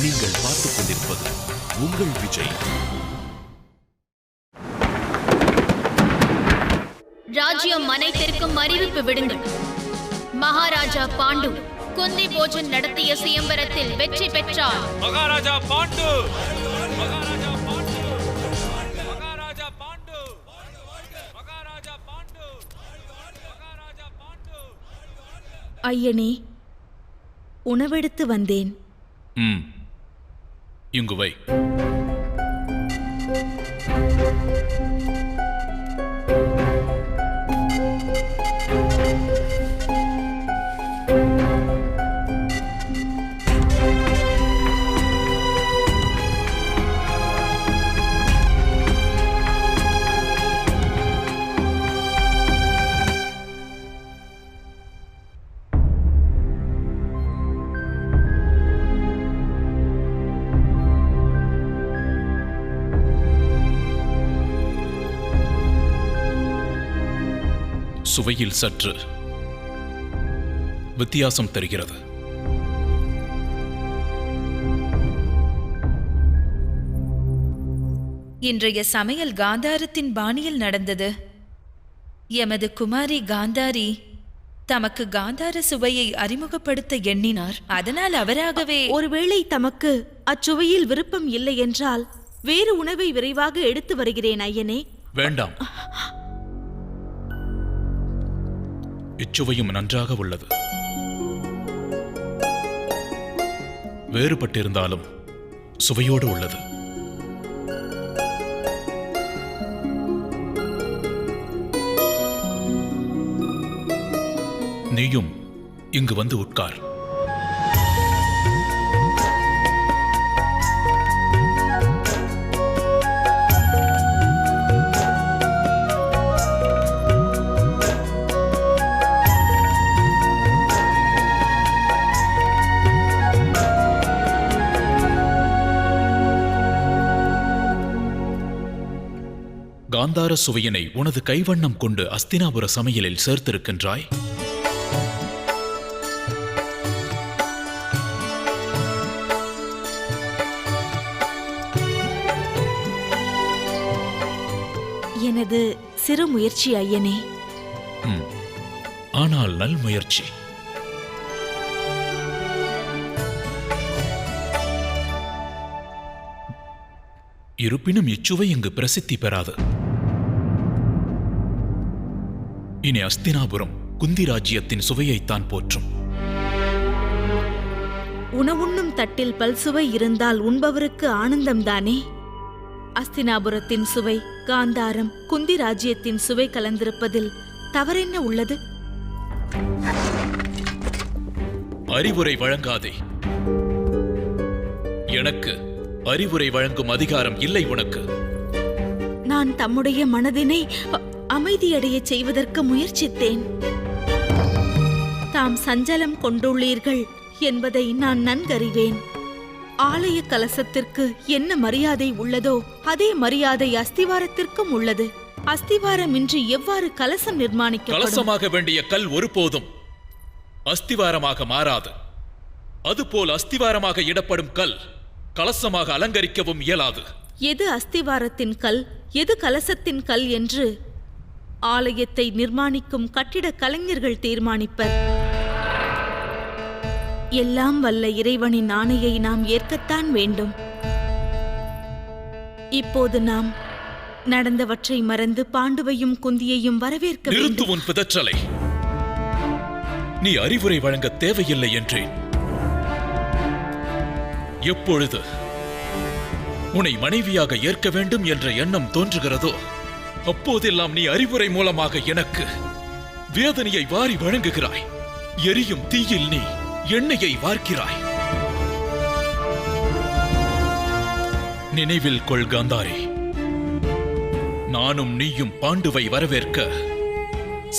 நீங்கள் பார்த்துக் கொண்டிருப்பது உங்கள் விஜய். ராஜ்யம் அனைத்திற்கும் அறிவிப்பு விடுங்கள். மகாராஜா பாண்டு குந்தி போஜன் நடத்திய சுயம்பரத்தில் வெற்றி பெற்றார். மகாராஜா பாண்டு, மகாராஜா பாண்டு, மகாராஜா பாண்டு, மகாராஜா பாண்டு, மகாராஜா பாண்டு. ஐயனே, உணவெடுத்து வந்தேன். இங்கு வை. சுவையில் சற்று வித்தியாசம் தெரிகிறது. இன்றைய சமையல் காந்தாரத்தின் பாணியில் நடந்தது. எமது குமாரி காந்தாரி தமக்கு காந்தார சுவையை அறிமுகப்படுத்த எண்ணினார். அதனால் அவராகவே, ஒருவேளை தமக்கு அச்சுவையில் விருப்பம் இல்லை என்றால் வேறு உணவை விரைவாக எடுத்து வருகிறேன் ஐயனே. வேண்டாம், இச்சுவையும் நன்றாக உள்ளது. வேறுபட்டிருந்தாலும் சுவையோடு உள்ளது. நீயும் இங்கு வந்து உட்கார். காந்தார சுவையினை உனது கைவண்ணம் கொண்டு அஸ்தினாபுர சமையலில் சேர்த்திருக்கின்றாய். எனது சிறு முயற்சி ஐயனே. ஆனால் நல் முயற்சி. இருப்பினும் இச்சுவை இங்கு பிரசித்தி பெறாது. இனி அஸ்தினாபுரம் குந்தி ராஜ்யத்தின் சுவையைத்தான் போற்றும். உணவுண்ணும் தட்டில் பல்சுவை இருந்தால் உண்பவருக்கு ஆனந்தம்தானே? அஸ்தினாபுரத்தின் சுவை, காந்தாரம், குந்தி ராஜ்யத்தின் சுவை கலந்திருப்பதில் தவறென்ன உள்ளது? அறிவுரை வழங்காதே. எனக்கு அறிவுரை வழங்கும் அதிகாரம் இல்லை உனக்கு. நான் தம்முடைய மனதினை அமைதியடைய செய்வதற்கு முயற்சித்தேன். தாம் சஞ்சலம் கொண்டுள்ளீர்கள் என்பதை நான் நன்கறிவேன். ஆலய கலசத்திற்கு என்ன மரியாதை உள்ளதோ அதே மரியாதை அஸ்திவாரத்திற்கும் உள்ளது. அஸ்திவாரமின்றி எவ்வாறு கலசம் நிர்மாணிக்கப்படும்? கலசமாக வேண்டிய கல் ஒருபோதும் அஸ்திவாரமாக மாறாது. அதுபோல் அஸ்திவாரமாக இடப்படும் கல் கலசமாக அலங்கரிக்கவும் இயலாது. எது அஸ்திவாரத்தின் கல், எது கலசத்தின் கல் என்று ஆலயத்தை நிர்மாணிக்கும் கட்டிட கலைஞர்கள் தீர்மானிப்பர். எல்லாம் வல்ல இறைவனின் ஆணையை நாம் ஏற்கத்தான் வேண்டும். இப்போது நாம் நடந்தவற்றை மறந்து பாண்டுவையும் குந்தியையும் வரவேற்க வேண்டும். நிறுத்து உன் பிதற்றலை. நீ அறிவுரை வழங்க தேவையில்லை என்றேன். எப்பொழுது உன்னை மனைவியாக ஏற்க வேண்டும் என்ற எண்ணம் தோன்றுகிறதோ அப்போதெல்லாம் நீ அறிவுரை மூலமாக எனக்கு வேதனையை வாரி வழங்குகிறாய். எரியும் தீயில் நீ எண்ணெயை வார்க்கிறாய். நினைவில் கொள் காந்தாரி, நானும் நீயும் பாண்டுவை வரவேற்க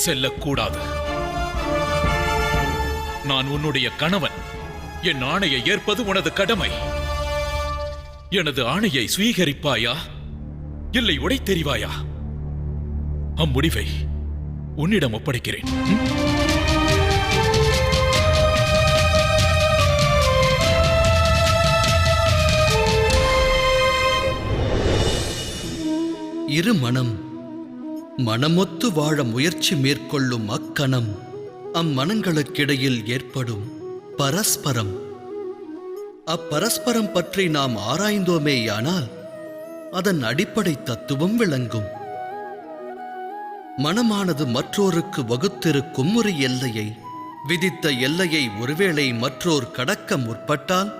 செல்லக்கூடாது. நான் உன்னுடைய கணவன். என் ஆணையை ஏற்பது உனது கடமை. எனது ஆணையை சுவீகரிப்பாயா இல்லை உடை தெரிவாயா? அம்முடிவை உன்னிடம் ஒப்படைக்கிறேன். இரு மனம் மனமொத்து வாழ முயற்சி மேற்கொள்ளும் அக்கணம் அம்மனங்களுக்கிடையில் ஏற்படும் பரஸ்பரம். அப்பரஸ்பரம் பற்றி நாம் ஆராய்ந்தோமேயானால் அதன் அடிப்படை தத்துவம் விளங்கும். மனமானது மற்றோருக்கு வகுத்திருக்கும் ஒரு எல்லையை, விதித்த எல்லையை ஒருவேளை மற்றோர் கடக்க முற்பட்டால்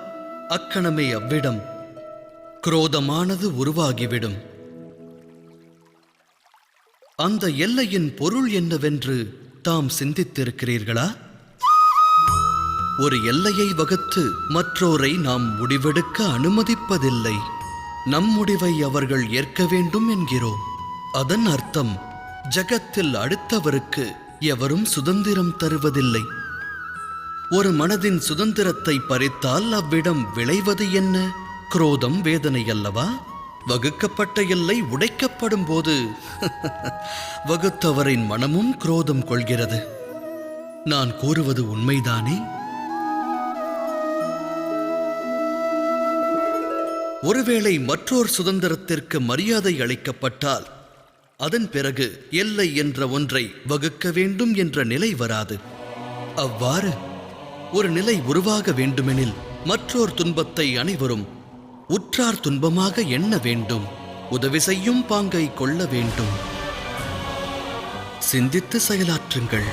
அக்கணமே அவ்விடம் குரோதமானது உருவாகிவிடும். அந்த எல்லையின் பொருள் என்னவென்று தாம் சிந்தித்திருக்கிறீர்களா? ஒரு எல்லையை வகுத்து மற்றோரை நாம் முடிவெடுக்க அனுமதிப்பதில்லை. நம் முடிவை அவர்கள் ஏற்க வேண்டும் என்கிறோம். அதன் அர்த்தம் ஜகத்தில் அடுத்தவருக்கு எவரும் சுதந்திரம் தருவதில்லை. ஒரு மனதின் சுதந்திரத்தை பறித்தால் அவ்விடம் விளைவது என்ன? குரோதம், வேதனை அல்லவா? வகுக்கப்பட்ட எல்லை உடைக்கப்படும் போது வகுத்தவரின் மனமும் குரோதம் கொள்கிறது. நான் கூறுவது உண்மைதானே? ஒருவேளை மற்றோர் சுதந்திரத்திற்கு மரியாதை அளிக்கப்பட்டால் அதன் பிறகு எல்லை என்ற ஒன்றை வகுக்க வேண்டும் என்ற நிலை வராது. அவ்வாறு ஒரு நிலை உருவாக வேண்டுமெனில் மற்றோர் துன்பத்தை அனைவரும் உற்றார் துன்பமாக எண்ண வேண்டும். உதவி செய்யும் பாங்கை கொள்ள வேண்டும். சிந்தித்து செயலாற்றுங்கள்.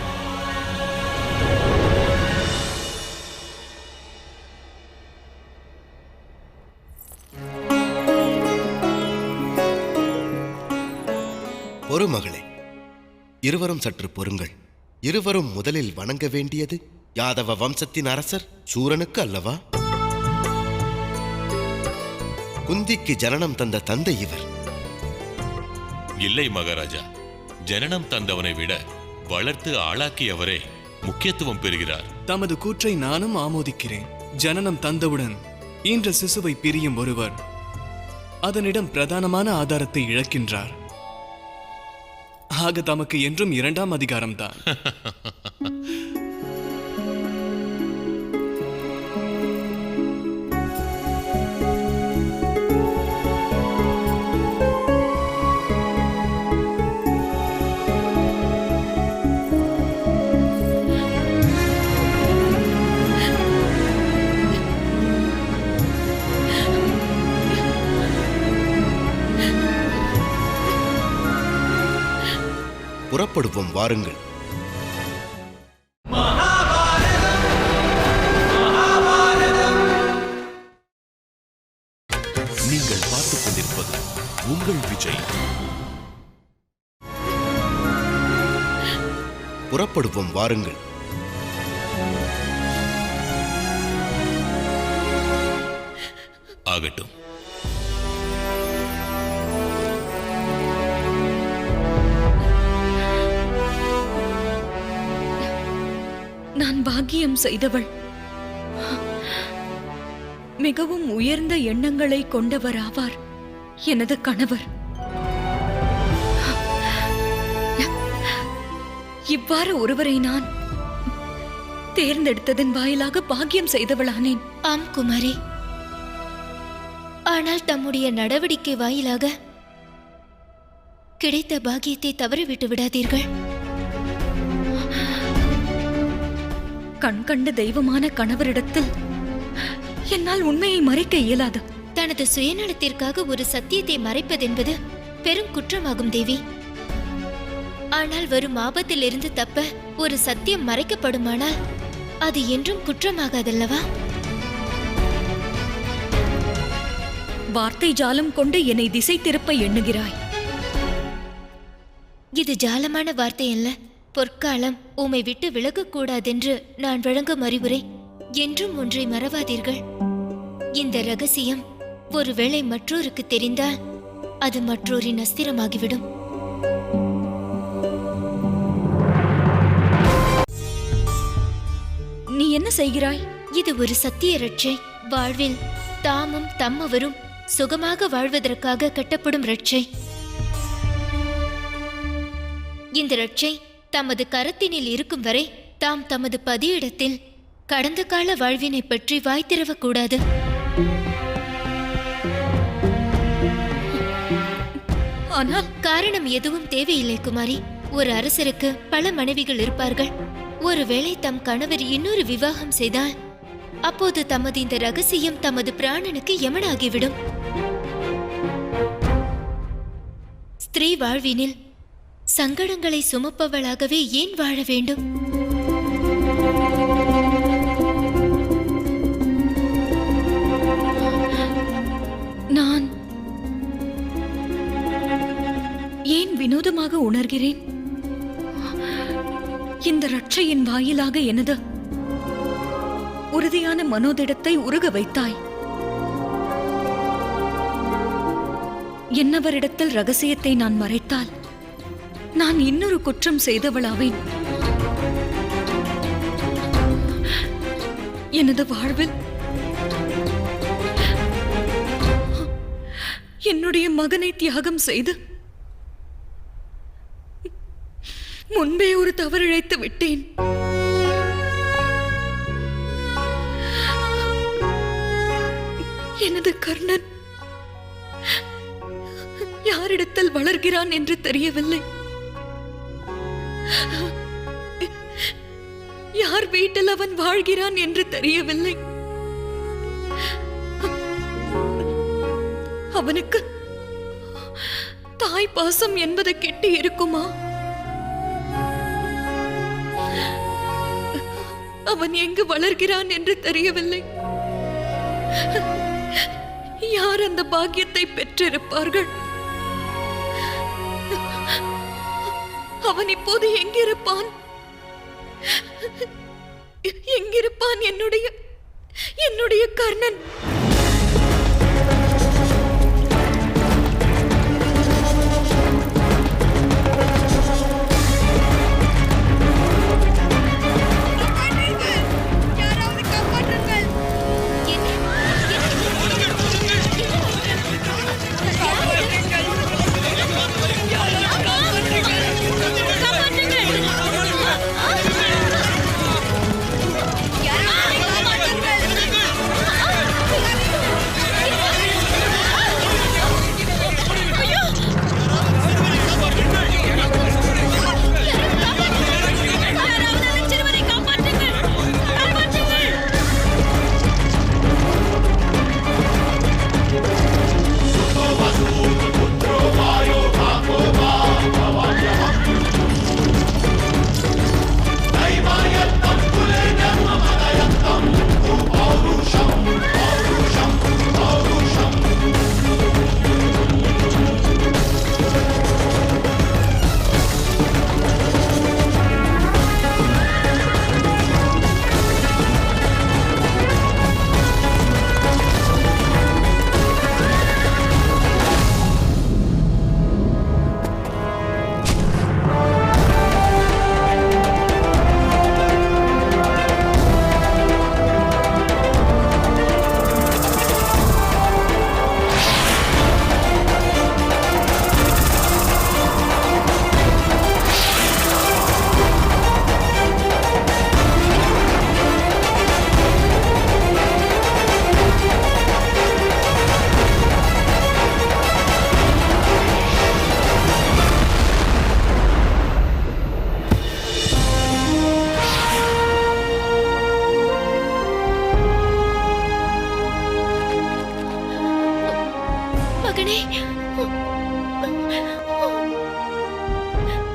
மகளே, இருவரும் சற்று பொறுங்கள். இருவரும் முதலில் வணங்க வேண்டியது யாதவ வம்சத்தின் அரசர் சூரனுக்கு அல்லவா? குந்திக்கு ஜனனம் தந்த தந்தை இவர். இல்லை மகாராஜா, ஜனனம் தந்தவனை விட வளர்த்து ஆளாக்கியவரே முக்கியத்துவம் பெறுகிறார். தமது கூற்றை நானும் ஆமோதிக்கிறேன். ஜனனம் தந்தவுடன் ஈன்ற சிசுவை பிரியும் ஒருவர் அதனிடம் பிரதானமான ஆதாரத்தை இழக்கின்றார். ஆக தமக்கு என்றும் இரண்டாம் அதிகாரம்தான். புறப்படுவோம், வாருங்கள். நீங்கள் பார்த்துக் கொண்டிருப்பது உங்கள் விஜய். புறப்படுவோம், வாருங்கள். ஆகட்டும். நான் பாக்கியம் செய்தவள். மிகவும் உயர்ந்த எண்ணங்களை கொண்டவர் ஆவார் எனது கணவர். இவ்வாறு ஒருவரை நான் தேர்ந்தெடுத்ததன் வாயிலாக பாக்கியம் செய்தவளானேன். ஆம் குமாரி, ஆனால் தம்முடைய நடவடிக்கை வாயிலாக கிடைத்த பாக்கியத்தை தவறிவிட்டு விடாதீர்கள். கண்கண்ட தெய்வமான கணவரிடத்தில் என்னால் உண்மையை மறைக்க இயலாது. தனது சுயநலத்திற்காக ஒரு சத்தியத்தை மறைப்பதென்பது பெரும் குற்றமாகும் தேவி. ஆனால் வரும் ஆபத்திலிருந்து தப்ப ஒரு சத்தியம் மறைக்கப்படுமானால் அது என்றும் குற்றமாகாதல்லவா? வார்த்தை ஜாலம் கொண்டு என்னை திசை திருப்ப எண்ணுகிறாய். இது ஜாலமான வார்த்தை அல்ல. பொற்காலம் உம்மை விட்டு விலகக்கூடாதென்று நான் வழங்கும் அறிவுரை. என்றும் ஒன்றை மறவாதீர்கள். இந்த ரகசியம் ஒருவேளை மற்றோருக்கு தெரிந்தால் அது மற்றோரின் அஸ்திரமாகிவிடும். நீ என்ன செய்கிறாய்? இது ஒரு சத்திய ரட்சை. வாழ்வில் தாமும் தம்மவரும் சுகமாக வாழ்வதற்காக கட்டப்படும் ரட்சை. இந்த ரட்சை தமது கரத்தினில் இருக்கும் வரை தாம் தமது பதியிடத்தில் கடந்த கால வாழ்வினை பற்றி வாய்த்திரவக்கூடாது. ஆனால் காரணம் எதுவும் தேவையில்லை குமாரி. ஒரு அரசருக்கு பல மனைவிகள் இருப்பார்கள். ஒருவேளை தம் கணவர் இன்னொரு விவாகம் செய்தால் அப்போது தமது இந்த ரகசியம் தமது பிராணனுக்கு யமனாகிவிடும். ஸ்திரீ வாழ்வினில் சங்கடங்களை சுமப்பவளாகவே ஏன் வாழ வேண்டும்? நான் ஏன் வினோதமாக உணர்கிறேன்? இந்த ரட்சையின் வாயிலாக எனது உறுதியான மனோதிடத்தை உருக வைத்தாய். என்னவரிடத்தில் ரகசியத்தை நான் மறைத்தால் நான் இன்னொரு குற்றம் செய்தவளாவேன். எனது வாழ்வில் என்னுடைய மகனை தியாகம் செய்து முன்பே ஒரு தவறிழைத்து விட்டேன். எனது கர்ணன் யாரிடத்தில் வளர்கிறான் என்று தெரியவில்லை. யார் வீட்டில் அவன் வாழ்கிறான் என்று தெரியவில்லை. அவனுக்கு தாய் பாசம் என்பது கெட்டி இருக்குமா? அவன் எங்கு வளர்கிறான் என்று தெரியவில்லை. யார் அந்த பாக்கியத்தை பெற்றிருப்பார்கள்? அவன் இப்போது எங்கிருப்பான்? எங்கிருப்பான் என்னுடைய கர்ணன்?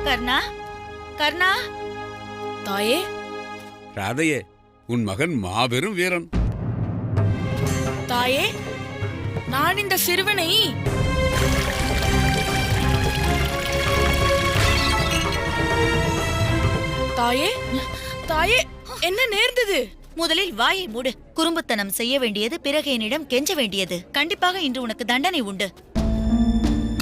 கர்ணா, கர்ணா. தாயே, ராதையே, உன் மகன் மாபெரும் வீரன். தாயே, நான் இந்த சிறுவனை தாயே, தாயே, என்ன நேர்ந்தது? முதலில் வாயை மூடு. குறும்புத்தனம் செய்ய வேண்டியது, பிறகு என்னிடம் கெஞ்ச வேண்டியது. கண்டிப்பாக இன்று உனக்கு தண்டனை உண்டு.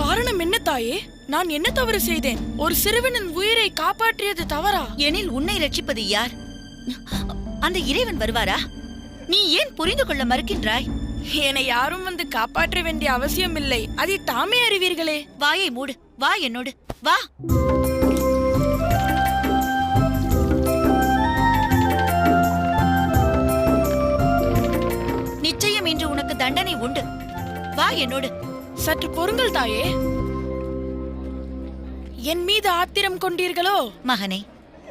காரணம் என்ன தாயே? நான் என்ன தவறு செய்தேன்? ஒரு சிறுவனின் உயிரை காப்பாற்றியது தவறா? எனில் உன்னை ரட்சிப்பது யார்? அந்த இறைவன் வருவாரா? நீ ஏன் புரிந்து கொள்ள மறுக்கின்றாய்? என்னை யாரும் வந்து காப்பாற்ற வேண்டிய அவசியம் இல்லை. அதை தாமே அறிவீர்களே. வாயை மூடு. வா என்னோடு வா. நிச்சயம் இன்று உனக்கு தண்டனை உண்டு. வா என்னோடு. சற்று பொறுங்கள் தாயே. என் மீது ஆத்திரம் கொண்டீர்களோ? மகனே,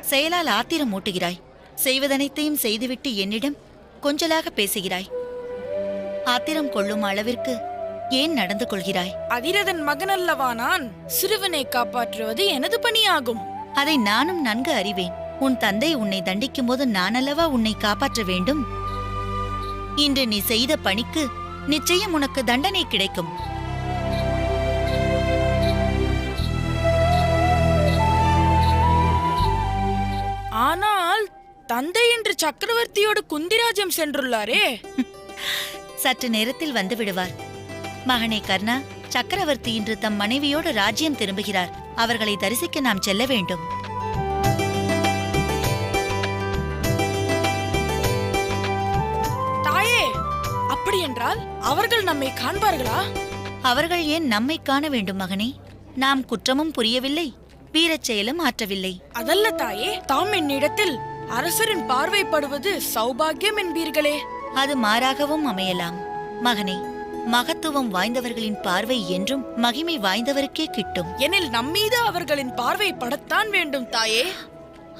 செயலால் ஆத்திரம் மூட்டுகிறாய். செய்வதனைத்தையும் செய்துவிட்டு என்னிடம் கொஞ்சலாக பேசுகிறாய். ஆத்திரம் கொள்ளும் அளவிற்கு ஏன் நடந்து கொள்கிறாய்? அதிரதன் மகனல்லவா நான். சிறுவனை காப்பாற்றுவது எனது பணியாகும். அதை நானும் நன்கு அறிவேன். உன் தந்தை உன்னை தண்டிக்கும் போது நான் அல்லவா உன்னை காப்பாற்ற வேண்டும். இன்று நீ செய்த பணிக்கு நிச்சயம் உனக்கு தண்டனை கிடைக்கும். ஆனால் தந்தை இன்று சக்கரவர்த்தியோடு குந்திராஜ்யம் சென்றுள்ளாரே. சற்று நேரத்தில் வந்து விடுவார். மகனே கர்ணா, சக்கரவர்த்தி இன்று தம் மனைவியோடு ராஜ்யம் திரும்புகிறார். அவர்களை தரிசிக்க நாம் செல்ல வேண்டும். தாயே, அப்படியென்றால் அவர்கள் நம்மை காண்பார்களா? அவர்கள் ஏன் நம்மை காண வேண்டும் மகனே? நாம் குற்றமும் புரியவில்லை, வீரச் செயலும் ஆற்றவில்லை. அதல்ல தாயே, தாம் என்னிடத்தில் அரசரின் பார்வைப்படுவது சௌபாகியம் என்பீர்களே. அது மாறாகவும் அமையலாம். மகனே, மகத்துவம் வாய்ந்தவர்களின் பார்வை என்றும் மகிமை வாய்ந்தவருக்கே கிட்டும். எனில் நம்மீது அவர்களின் பார்வை படத்தான் வேண்டும் தாயே.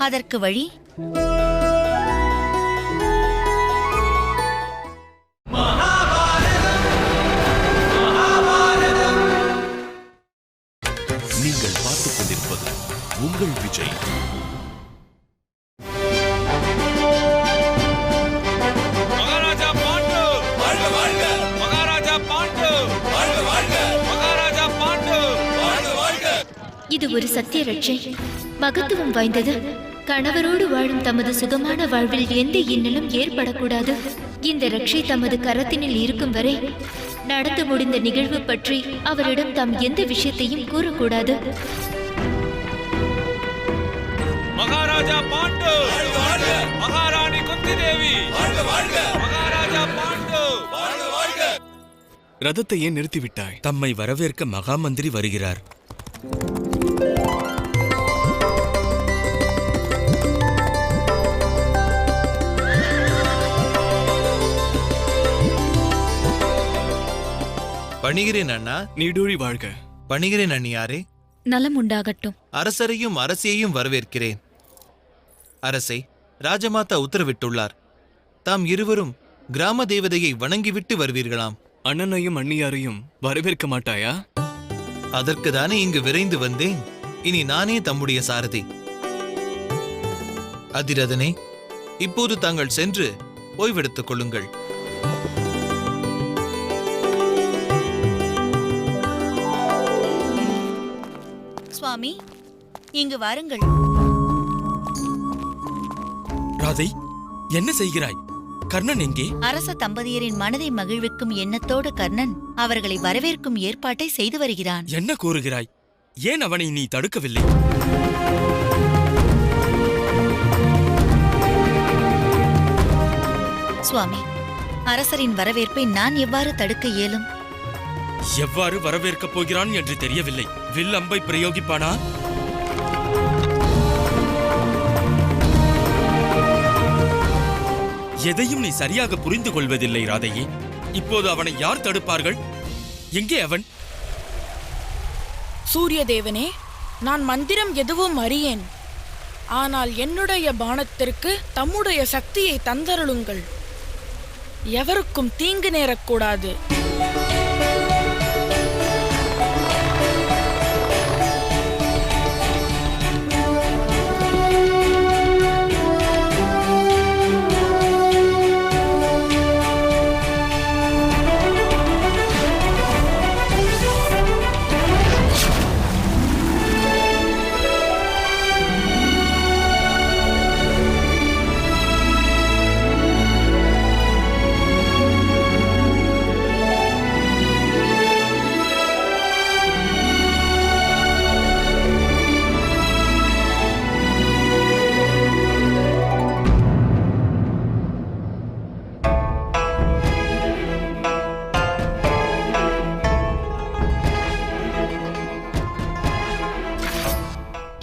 அதற்கு வழி நீங்கள் பார்த்துக் கொண்டிருப்பது உங்கள் விஜய். மகாராஜா பாண்டு வாழ்க வாழ்க! மகாராஜா பாண்டு வாழ்க வாழ்க! மகாராஜா பாண்டு வாழ்க வாழ்க! இது ஒரு சத்திய ரட்சை, மகத்துவம் வாய்ந்தது. கணவரோடு வாழும் தமது சுகமான வாழ்வில் எந்த இன்னலும் ஏற்படக்கூடாது. இந்த ரட்சை தமது கரத்தினில் இருக்கும் வரை நடந்து முடிந்த நிகழ்வு பற்றி அவரிடம் தாம் எந்த விஷயத்தையும் கூறக்கூடாது. மகாராஜா பாண்டு வாழ்க வாழ்க! மகாராணி குந்தி தேவி வாழ்க வாழ்க! மகாராஜா பாண்டு வாழ்க வாழ்க! ரதத்தை ஏன் நிறுத்திவிட்டாய்? தம்மை வரவேற்க மகாமந்திரி வருகிறார். பணிகிறேன் அண்ணா. நீடூழி வாழ்க. பணிகிறேன் அண்ணியாரே. நலம் உண்டாகட்டும். அரசரையும் அரசியையும் வரவேற்கிறேன். அரசே, ராஜமாதா உத்தரவிட்டுள்ளார். தாம் இருவரும் கிராம தேவதையை வணங்கிவிட்டு வருவீர்களாம். அண்ணனையும் அண்ணியாரையும் வரவேற்க மாட்டாயா? அதற்கு தானே இங்கு விரைந்து வந்தேன். இனி நானே தம்முடைய சாரதி. அதிரதனே, இப்போது தாங்கள் சென்று ஓய்வெடுத்துக் கொள்ளுங்கள். சுவாமி, இங்கு வாருங்கள். ராதை, என்ன செய்கிறாய்? கர்ணன் எங்கே? அரச தம்பதியரின் மனதை மகிழ்விக்கும் எண்ணத்தோடு கர்ணன் அவர்களை வரவேற்கும் ஏற்பாட்டை செய்து வருகிறான். என்ன கூறுகிறாய்? ஏன் அவனை நீ தடுக்கவில்லை? சுவாமி, அரசரின் வரவேற்பை நான் எவ்வாறு தடுக்க இயலும்? எவ்வாறு வரவேற்கப் போகிறான் என்று தெரியவில்லை. வில் அம்பை பிரயோகிப்பானா? எதையும் நீ சரியாக புரிந்து கொள்வதில்லை ராதையே. இப்போது அவனை யார் தடுப்பார்கள்? எங்கே அவன்? சூரிய தேவனே, நான் மந்திரம் எதுவும் அறியேன். ஆனால் என்னுடைய பாணத்திற்கு தம்முடைய சக்தியை தந்தருளுங்கள். எவருக்கும் தீங்கு நேரக்கூடாது.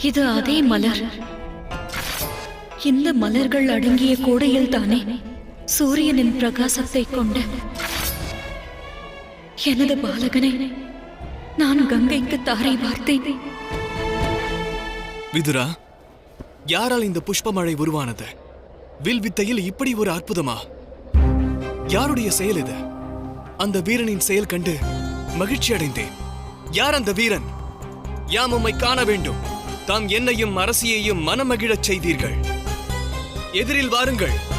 இது அதே மலர். இந்த மலர்கள் அடங்கிய கோடையில் தானே சூரியனின் பிரகாசத்தை கொண்ட எனது பாலகனை நான் கங்கைக்கு தாரை பார்த்தேன். விதுரா, யாரால் இந்த புஷ்பமழை உருவானது? வில் வித்தையில் இப்படி ஒரு அற்புதமா? யாருடைய செயல் இது? அந்த வீரனின் செயல் கண்டு மகிழ்ச்சி அடைந்தேன். யார் அந்த வீரன்? யாம் உம்மை காண வேண்டும். தாம் என்னையும் அரசியையும் மனமகிழச் செய்தீர்கள். எதிரில் வாருங்கள்.